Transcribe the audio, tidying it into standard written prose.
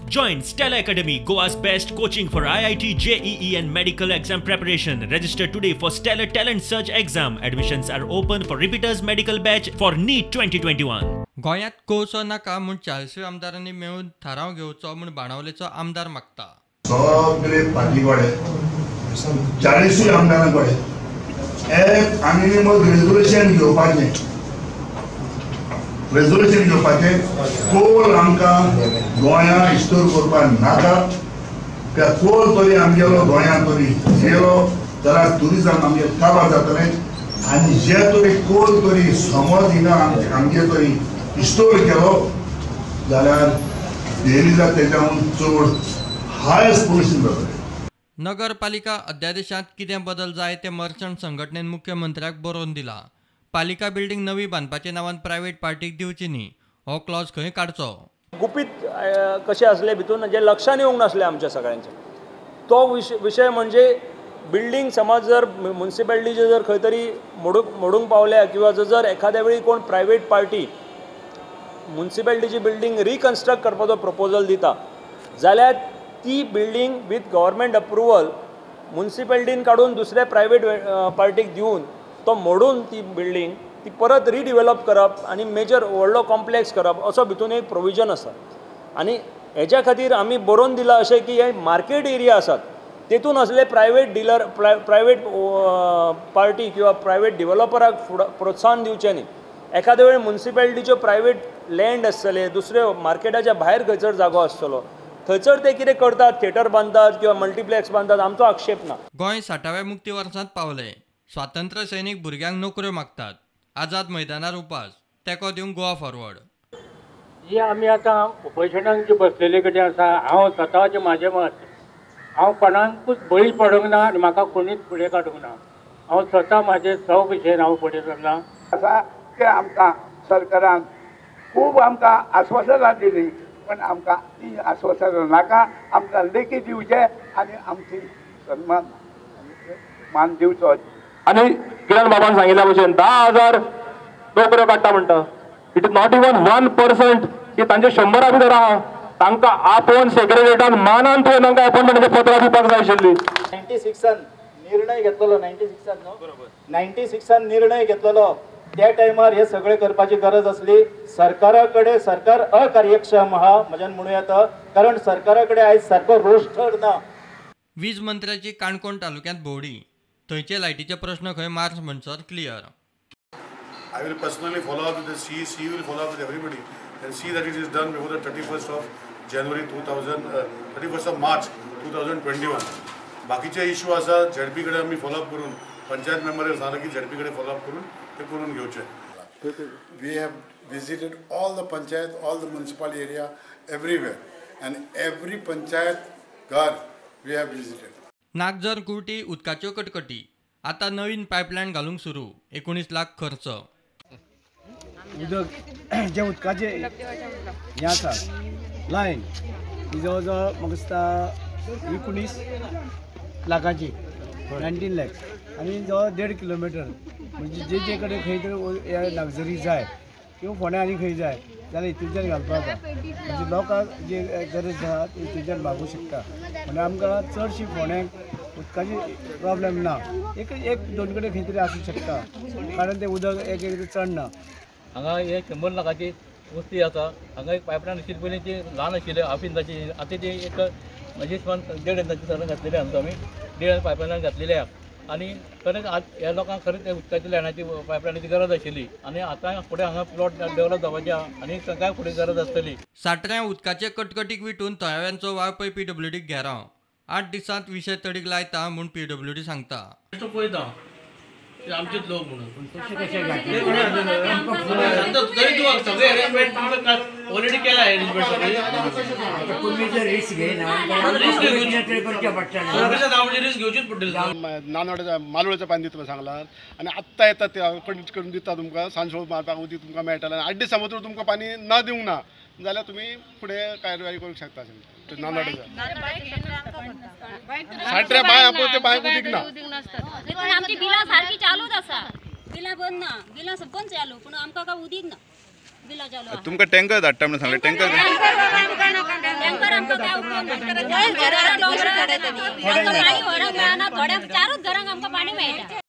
Join Stella Academy, Goa's best coaching for IIT, JEE and medical exam preparation. Register today for Stellar Talent Search exam. Admissions are open for repeaters medical batch for NEET 2021. गोंयांत कोळसो नाका म्हूण 40 आमदारांनी मेळून थाराव घेवचो म्हूण बाणावलेचो आमदार मागता. सगळे पार्टीकडे 40 आमदारांकडे एक आनी मग रेजोल्युशन घेवपाचें कोल आमकां गोंयां इस्टोर करपाक नाका. त्या कोल तरी आमगेलो गोंयांत तरी येयलो जाल्यार ट्युरिजम आमगे काबार जातलें आनी जे तरी कोल तरी समज हिंगा आमगे तरी इस्टोर केलो जाल्यार डेलीला तेच्याहून चड हायस्ट पोल्यूशन जातलें. नगरपालिका अध्यादेशांत कितें बदल जाय ते मर्चंट संघटनेन मुख्यमंत्र्याक बरोवन दिला. पालिका बिल्डींग नवी बांदपाच्या नांवान प्रायव्हेट पार्टीक दिवची न्ही हो क्लॉज खंय काडचो. गुपीत कशें आसले भितून जे लक्षान येवंक नासलें आमच्या सगळ्यांचे तो विशय म्हणजे बिल्डींग समज जर म्युन्सिपालिटीचे जर खंय तरी मोडूंक पावल्या किंवा जर एखाद्या वेळी कोण प्रायव्हेट पार्टी म्युन्सिपालिटीची बिल्डींग रिकन्स्ट्रक्ट करपाचो प्रपोजल दिता जाल्यार ती बिल्डींग विथ गव्हर्मेंट अप्रुवल म्युन्सिपालिटीन काडून दुसऱ्या प्रायव्हेट पार्टीक दिवन तो मोडून ती बिल्डींग ती परत रिडिवेलप करप आनी मेजर व्हडलो कॉम्प्लेक्स करप असो भितून एक प्रोविजन आसा. आनी हेच्या खातीर आमी बरोवन दिला अशें की हे मार्केट एरिया आसात तेतून असले प्रायव्हेट डिलर प्रायव्हेट पार्टी किंवा प्रायव्हेट डिवेलपराक प्रोत्साहन दिवचें न्ही. एखाद्या वेळी म्युन्सिपालिटीच्यो प्रायव्हेट लँड आसतले दुसऱ्यो मार्केटाच्या भायर खंयसर जागो आसतलो थंयसर ते कितें करतात थिएटर बांदतात किंवा मल्टीप्लेक्स बांदतात आमचो आक्षेप ना. गोंय 60व्या मुक्ती वर्सांत पावले. स्वातंत्र्य सैनीक भुरग्यांक नोकऱ्यो मागतात. आझाद मैदानार उपास तेको दिवंक गोवा फॉरवर्ड. जी आमी आतां उपोशणाक जे बसलेले कडेन आसा हांव स्वताचें म्हाजें मत हांव कोणाकूच बळी पडूंक ना आनी म्हाका कोणीच फुडें काडूंक ना. हांव स्वता म्हाजे भशेन हांव फुडें सरला. आसा की आमकां सरकारान खूब आमकां आश्वासनां दिलीं पण आमकां ती आश्वासनां नाका. आमकां लेखी दिवचे आनी आमची सन्मान मान दिवचो. आणि किरण बाबान सांगिल्ल्या भशेन 10,000 नोकऱ्यो काडटा म्हणटा. इट इज नॉट इवन 1% की तांचे 100 भितर आहा तांकां आपोवन सेक्रेटरीएटान मानान तुवें तांकां अपॉइंटमेंटाची पत्रां दिवपाक जाय आशिल्ली. 96 निर्णय घेतलेलो 96 निर्णय घेतलेलो त्या टायमार हे सगळे करपाची गरज असली. सरकारा कडेन सरकार अकार्यक्षम आहा म्हज्यान म्हणूं येता कारण सरकारा कडेन आयज सारको रोस्टर ना. वीज मंत्र्याची काणकोण तालुक्यांत भोवडी थंयचे लायटीचे प्रश्न खंय मार्च म्हणसर clear. I will personally follow up with the she will follow up with everybody and see that it is done before the 31st of January 31st of March 2021. बाकीचे इश्यू आसा झेडपी कडेन आमी फॉलो अप करून पंचायत मेंबराक सांगला की ZP कडेन follow up करून ते करून घेवचे. We have visited all the panchayat, all the municipal area, everywhere, and every panchayat घर we have visited. नागजर कुर्टी उदकाच्यो कटकटी आतां नवीन पायपलायन घालूंक सुरू 19 लाख खर्च. उदक जे उदकाचे हें आसा लायन ती जवळ जवळ म्हाका दिसता 19 लाखाची 19 लॅक्स आनी जवळ 1.5 किलोमिटर म्हणजे जे कडेन खंय तरी लग्जरी जाय किंवा फोंड्या आनी खंय जाय जाल्यार हितूंच्यान घालपाक म्हणजे लोकांक जे गरज आसा ती हितूंच्यान भागूंक शकता. म्हणजे आमकां चडशी फोंड्याक उदकाची प्रॉब्लेम ना. एक दोन कडेन खंय तरी आसूं शकता कारण ते उदक एक चडना. हांगा हे 100 लाखाची वस्ती आसा. हांगा एक पायपलायन आशिल्ली पयलीं ती ल्हान आशिल्ली हाफ इंचाची आतां ती एक म्हणजे 1.5 इंचाची सरण घातलेली आमकां आमी 1.5 पायपलायन घातलेली आहा. आनी खरेंच आज ह्या लोकांक खरेंच उदकाची लायनाची पायपलायनाची गरज आशिल्ली आनी आतां फुडें हांगा प्लॉट डेवलप जावपाचे आहा आनी तांकांय फुडें गरज आसतली. साठऱ्या उदकाचे कटकटीक विटून थळाव्यांचो वाळपय PWDक घेराव. 8 दिसांत विशय तडीक लायता म्हूण PWD सांगता. पळयता आमचेच लोक म्हणून ऑलरेडी केला रिस्क घेवचीच पडटली. मालवड्याचं पाणी तुमकां सांगलां आनी आत्तां येता ते कंडीट करून दिता तुमकां सांजोळ मारपाक उदीक तुमकां मेळटलें. 8 दिसां भितर तुमकां पाणी न दिवंक ना जाल्यार तुमी फुडें कार्यवाही करूंक शकता. साठऱ्या बाय आपण ते बाय उदीक ना आमची बिलां सारकी चालूच आसा. बिलां बंद ना बिलां बंद चालू पूण आमकां काय उदीक ना. बिलां चालू आहा. तुमकां टँकर धाडटा म्हणून सांगले टँकर टँकर आमकां काय उपयोग ना. पाणी व्हरांक मेळना. थोड्या 4च घरांक आमकां पाणी मेळटा.